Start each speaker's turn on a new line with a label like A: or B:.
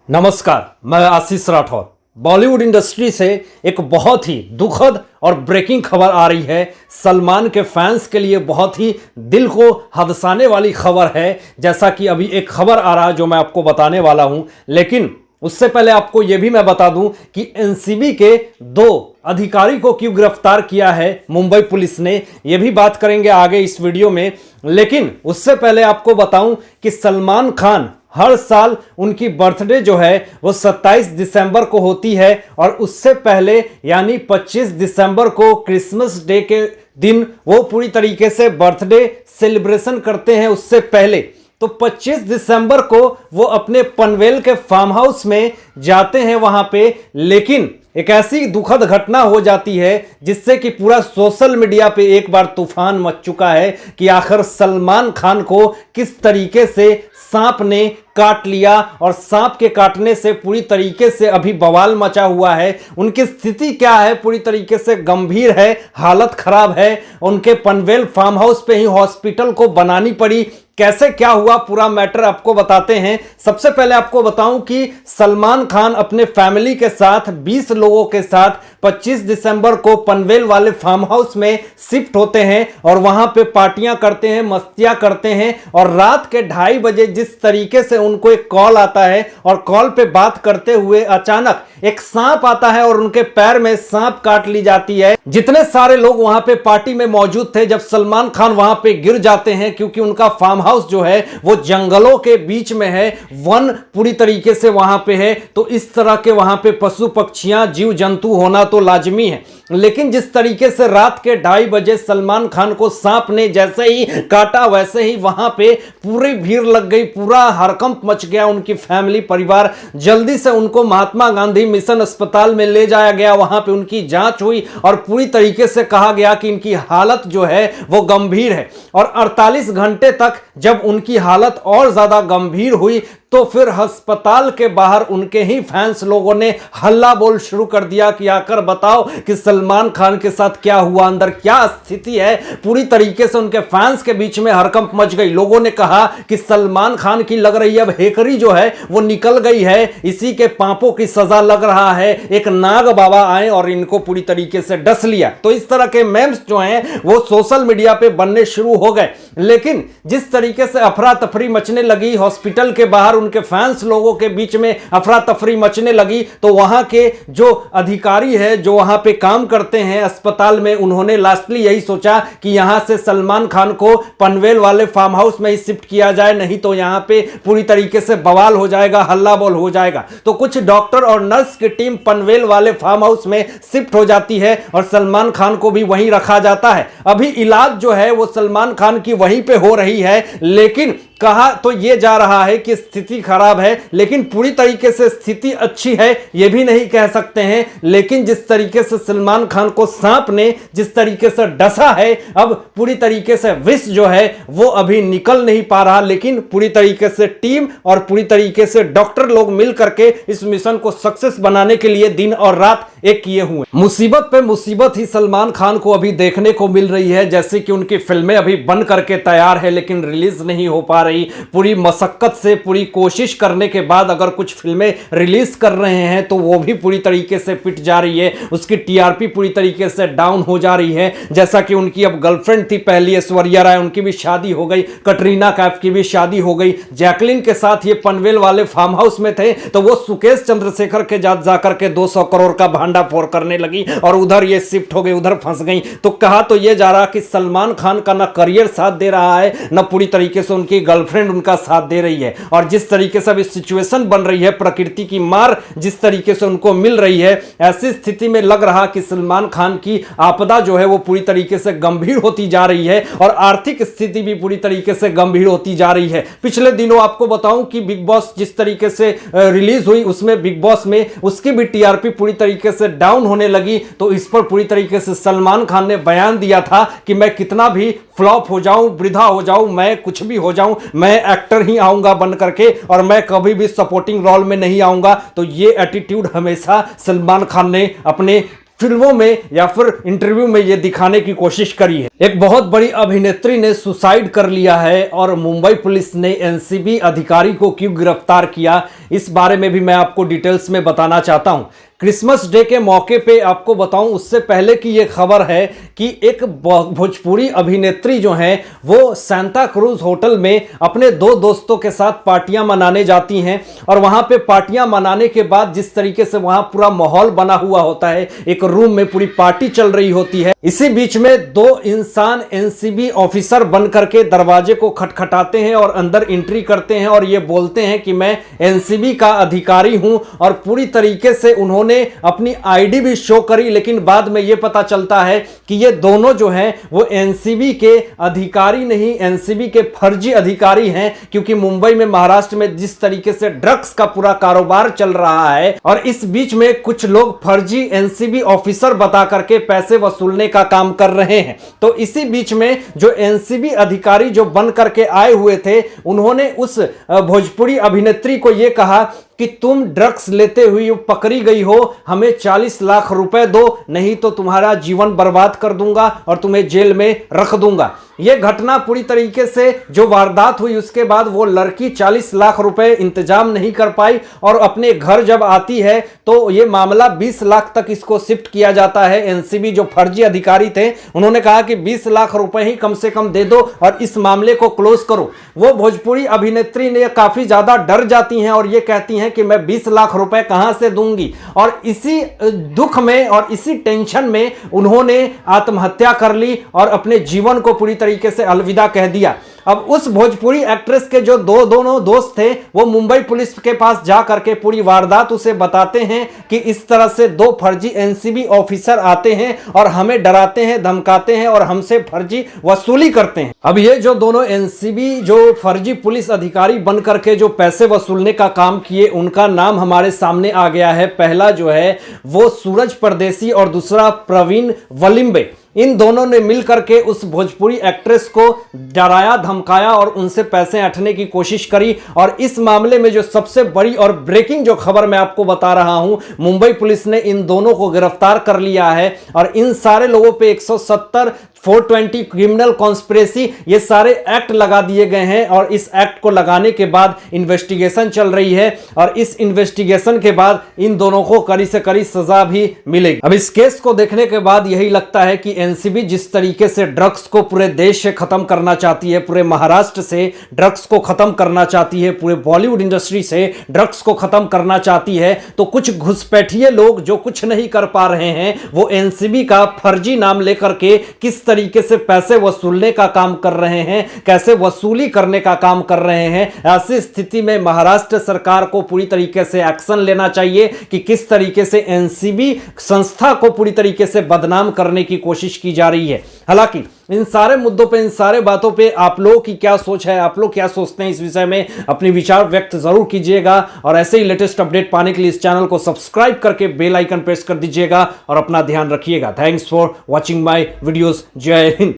A: नमस्कार, मैं आशीष राठौर। बॉलीवुड इंडस्ट्री से एक बहुत ही दुखद और ब्रेकिंग खबर आ रही है। सलमान के फैंस के लिए बहुत ही दिल को हदसाने वाली खबर है। जैसा कि अभी एक खबर आ रहा है जो मैं आपको बताने वाला हूं, लेकिन उससे पहले आपको यह भी मैं बता दूं कि एनसीबी के 2 अधिकारी को क्यों गिरफ्तार किया है मुंबई पुलिस ने, यह भी बात करेंगे आगे इस वीडियो में। लेकिन उससे पहले आपको बताऊं कि सलमान खान हर साल उनकी बर्थडे जो है वो 27 दिसंबर को होती है, और उससे पहले यानी 25 दिसंबर को क्रिसमस डे के दिन वो पूरी तरीके से बर्थडे सेलिब्रेशन करते हैं। उससे पहले तो 25 दिसंबर को वो अपने पनवेल के फार्म हाउस में जाते हैं वहां पे, लेकिन एक ऐसी दुखद घटना हो जाती है जिससे कि पूरा सोशल मीडिया पे एक बार तूफान मच चुका है कि आखिर सलमान खान को किस तरीके से सांप ने काट लिया, और सांप के काटने से पूरी तरीके से अभी बवाल मचा हुआ है। उनकी स्थिति क्या है, पूरी तरीके से गंभीर है, हालत खराब है। उनके पनवेल फार्म हाउस पे ही हॉस्पिटल को बनानी पड़ी। कैसे क्या हुआ पूरा मैटर आपको बताते हैं। सबसे पहले आपको बताऊं कि सलमान खान अपने फैमिली के साथ 20 लोगों के साथ 25 दिसंबर को पनवेल वाले फार्म हाउस में शिफ्ट होते हैं और वहां पे पार्टियां करते हैं, मस्तियां करते हैं। और रात के 2:30 बजे जिस तरीके से उनको एक कॉल आता है, और कॉल पे बात करते हुए अचानक एक सांप आता है और उनके पैर में सांप काट ली जाती है। जितने सारे लोग वहां पे पार्टी में मौजूद थे, जब सलमान खान वहां पे गिर जाते हैं, क्योंकि उनका फार्म हाउस जो है वो जंगलों के बीच में है, वन पूरी तरीके से वहां पे है, तो इस तरह के वहां पे पशु पक्षियां जीव जंतु होना तो लाजमी है। लेकिन जिस तरीके से रात के 2:30 बजे सलमान खान को सांप ने जैसे ही काटा, वैसे ही वहां पे पूरी भीड़ लग गई, पूरा हड़कंप मच गया। उनकी फैमिली परिवार जल्दी से उनको महात्मा गांधी मिशन अस्पताल में ले जाया गया। वहां पे उनकी जांच हुई और पूरी तरीके से कहा गया कि इनकी हालत जो है वो गंभीर है। और 48 घंटे तक जब उनकी हालत और ज्यादा गंभीर हुई तो फिर अस्पताल के बाहर उनके ही फैंस लोगों ने हल्ला बोल शुरू कर दिया कि आकर बताओ कि सलमान खान के साथ क्या हुआ, अंदर क्या स्थिति है। पूरी तरीके से उनके फैंस के बीच में हड़कंप मच गई। लोगों ने कहा कि सलमान खान की लग रही है अब हेकरी जो है वो निकल गई है, इसी के पापों की सजा लग रहा है, एक नाग बाबा आए और इनको पूरी तरीके से डस लिया। तो इस तरह के मेम्स जो हैं वो सोशल मीडिया पे बनने शुरू हो गए। लेकिन जिस तरीके से अफरा तफरी मचने लगी हॉस्पिटल के बाहर, उनके फैंस लोगों के बीच में अफरा तफरी मचने लगी, तो वहां के जो अधिकारी है जो वहां पे काम करते हैं अस्पताल में, उन्होंने लास्टली यही सोचा कि यहां से सलमान खान को पनवेल वाले फार्म हाउस में ही शिफ्ट किया जाए, नहीं तो यहां पे पूरी तरीके से बवाल हो जाएगा, हल्ला बोल हो जाएगा। तो कुछ डॉक्टर और नर्स की टीम पनवेल वाले फार्म हाउस में शिफ्ट हो जाती है और सलमान खान को भी वहीं रखा जाता है। अभी इलाज जो है वो सलमान खान की वहीं पे हो रही है, लेकिन कहा तो यह जा रहा है कि स्थिति खराब है, लेकिन पूरी तरीके से स्थिति अच्छी है यह भी नहीं कह सकते हैं। लेकिन जिस तरीके से सलमान खान को सांप ने जिस तरीके से डसा है, अब पूरी तरीके से विष जो है वो अभी निकल नहीं पा रहा। लेकिन पूरी तरीके से टीम और पूरी तरीके से डॉक्टर लोग मिल करके इस मिशन को सक्सेस बनाने के लिए दिन और रात एक किए हुए। मुसीबत पे मुसीबत ही सलमान खान को अभी देखने को मिल रही है। जैसे कि उनकी फिल्में अभी बन करके तैयार है लेकिन रिलीज नहीं हो पा रही। पूरी मशक्कत से, पूरी कोशिश करने के बाद अगर कुछ फिल्में रिलीज कर रहे हैं तो वो भी पूरी तरीके से पिट जा रही है, उसकी टीआरपी पूरी तरीके से डाउन हो जा रही है। जैसा कि उनकी अब गर्लफ्रेंड थी पहली ऐश्वर्या राय, उनकी भी शादी हो गई, कटरीना कैफ की भी शादी हो गई, जैकलिन के साथ ये पनवेल वाले फार्म हाउस में थे, तो वो सुकेश चंद्रशेखर के जाकर के 200 करोड़ का भांडाफोड़ करने लगी और उधर ये शिफ्ट हो गई, उधर फंस गई। तो कहा तो ये जा रहा कि सलमान खान का ना करियर साथ दे रहा है, ना पूरी तरीके से उनकी गर्लफ्रेंड उनका साथ दे रही है। और जिस तरीके से अब सिचुएशन बन रही है, प्रकृति की मार जिस तरीके से उनको मिल रही है, ऐसी स्थिति में लग रहा कि सलमान खान की आपदा जो है वो पूरी तरीके से गंभीर होती जा रही है और आर्थिक स्थिति भी पूरी तरीके से गंभीर होती जा रही है। पिछले दिनों आपको बताऊं कि बिग बॉस जिस तरीके से रिलीज हुई, उसमें बिग बॉस में उसकी भी टीआरपी पूरी तरीके से डाउन होने लगी। तो इस पर पूरी तरीके से सलमान खान ने बयान दिया था कि मैं कितना भी फ्लॉप हो जाऊं, वृद्धा हो जाऊं, मैं कुछ भी हो जाऊं, मैं एक्टर ही आऊंगा बन करके और मैं कभी भी सपोर्टिंग रोल में नहीं आऊंगा। तो ये एटीट्यूड हमेशा सलमान खान ने अपने फिल्मों में या फिर इंटरव्यू में ये दिखाने की कोशिश करी है। एक बहुत बड़ी अभिनेत्री ने सुसाइड कर लिया है और मुंबई पुलिस ने एनसीबी अधिकारी को क्यों गिरफ्तार किया, इस बारे में भी मैं आपको डिटेल्स में बताना चाहता हूं। क्रिसमस डे के मौके पे आपको बताऊं उससे पहले की ये खबर है कि एक भोजपुरी अभिनेत्री जो है वो सांता क्रूज होटल में अपने दो दोस्तों के साथ पार्टियां मनाने जाती हैं और वहां पे पार्टियां मनाने के बाद जिस तरीके से वहां पूरा माहौल बना हुआ होता है, एक रूम में पूरी पार्टी चल रही होती है, इसी बीच में दो इंसान एनसीबी ऑफिसर बन करके दरवाजे को खटखटाते हैं और अंदर एंट्री करते हैं और ये बोलते हैं कि मैं एनसीबी का अधिकारी हूं और पूरी तरीके से उन्होंने अपनी आईडी भी शो करी। लेकिन बाद में यह पता चलता है कि ये दोनों जो हैं वो एनसीबी के अधिकारी नहीं, एनसीबी के फर्जी अधिकारी हैं, क्योंकि मुंबई में, महाराष्ट्र में जिस तरीके से ड्रग्स का पूरा कारोबार चल रहा है और इस बीच में कुछ लोग फर्जी एनसीबी ऑफिसर बता करके पैसे वसूलने का काम कर रहे हैं। तो इसी बीच में जो एनसीबी अधिकारी जो बन करके आए हुए थे, उन्होंने उस भोजपुरी अभिनेत्री को यह कहा कि तुम ड्रग्स लेते हुए पकड़ी गई हो, हमें 40 लाख रुपए दो, नहीं तो तुम्हारा जीवन बर्बाद कर दूंगा और तुम्हें जेल में रख दूंगा। यह घटना पूरी तरीके से जो वारदात हुई उसके बाद वो लड़की 40 लाख रुपए इंतजाम नहीं कर पाई और अपने घर जब आती है तो यह मामला 20 लाख तक इसको शिफ्ट किया जाता है। एनसीबी जो फर्जी अधिकारी थे उन्होंने कहा कि 20 लाख रुपए ही कम से कम दे दो और इस मामले को क्लोज करो। वो भोजपुरी अभिनेत्री ने काफी ज्यादा डर जाती हैं और ये कहती हैं कि मैं 20 लाख रुपए कहां से दूंगी, और इसी दुख में और इसी टेंशन में उन्होंने आत्महत्या कर ली और अपने जीवन को पूरी तरीके से अलविदा कह दिया। अब उस भोजपुरी एक्ट्रेस के जो दोनों दोस्त थे वो मुंबई पुलिस के पास जा करके पूरी वारदात उसे बताते हैं कि इस तरह से दो फर्जी एनसीबी ऑफिसर आते हैं और हमें डराते हैं, धमकाते हैं और हमसे फर्जी वसूली करते हैं। अब ये जो दोनों एनसीबी जो फर्जी पुलिस अधिकारी बन करके जो पैसे वसूलने का काम किए, उनका नाम हमारे सामने आ गया है। पहला जो है वो सूरज परदेसी और दूसरा प्रवीण वलिम्बे। इन दोनों ने मिलकर के उस भोजपुरी एक्ट्रेस को डराया, धमकाया और उनसे पैसे ऐंठने की कोशिश करी। और इस मामले में जो सबसे बड़ी और ब्रेकिंग जो खबर मैं आपको बता रहा हूं, मुंबई पुलिस ने इन दोनों को गिरफ्तार कर लिया है और इन सारे लोगों पे 170 420 क्रिमिनल कॉन्स्पिरेसी ये सारे एक्ट लगा दिए गए हैं और इस एक्ट को लगाने के बाद इन्वेस्टिगेशन चल रही है और इस इन्वेस्टिगेशन के बाद इन दोनों को कड़ी से कड़ी सजा भी मिलेगी। अब इस केस को देखने के बाद यही लगता है कि एनसीबी जिस तरीके से ड्रग्स को पूरे देश से खत्म करना चाहती है, पूरे महाराष्ट्र से ड्रग्स को खत्म करना चाहती है, पूरे बॉलीवुड इंडस्ट्री से ड्रग्स को खत्म करना चाहती है, तो कुछ घुसपैठिए लोग जो कुछ नहीं कर पा रहे हैं वो एनसीबी का फर्जी नाम लेकर के किस तरीके से पैसे वसूलने का काम कर रहे हैं, कैसे वसूली करने का काम कर रहे हैं। ऐसी स्थिति में महाराष्ट्र सरकार को पूरी तरीके से एक्शन लेना चाहिए कि किस तरीके से एनसीबी संस्था को पूरी तरीके से बदनाम करने की कोशिश की जा रही है। हालांकि इन सारे मुद्दों पे, इन सारे बातों पे आप लोगों की क्या सोच है, आप लोग क्या सोचते हैं इस विषय में, अपनी विचार व्यक्त जरूर कीजिएगा और ऐसे ही लेटेस्ट अपडेट पाने के लिए इस चैनल को सब्सक्राइब करके बेल आइकन प्रेस कर दीजिएगा और अपना ध्यान रखिएगा। Thanks for watching my videos. जय हिंद।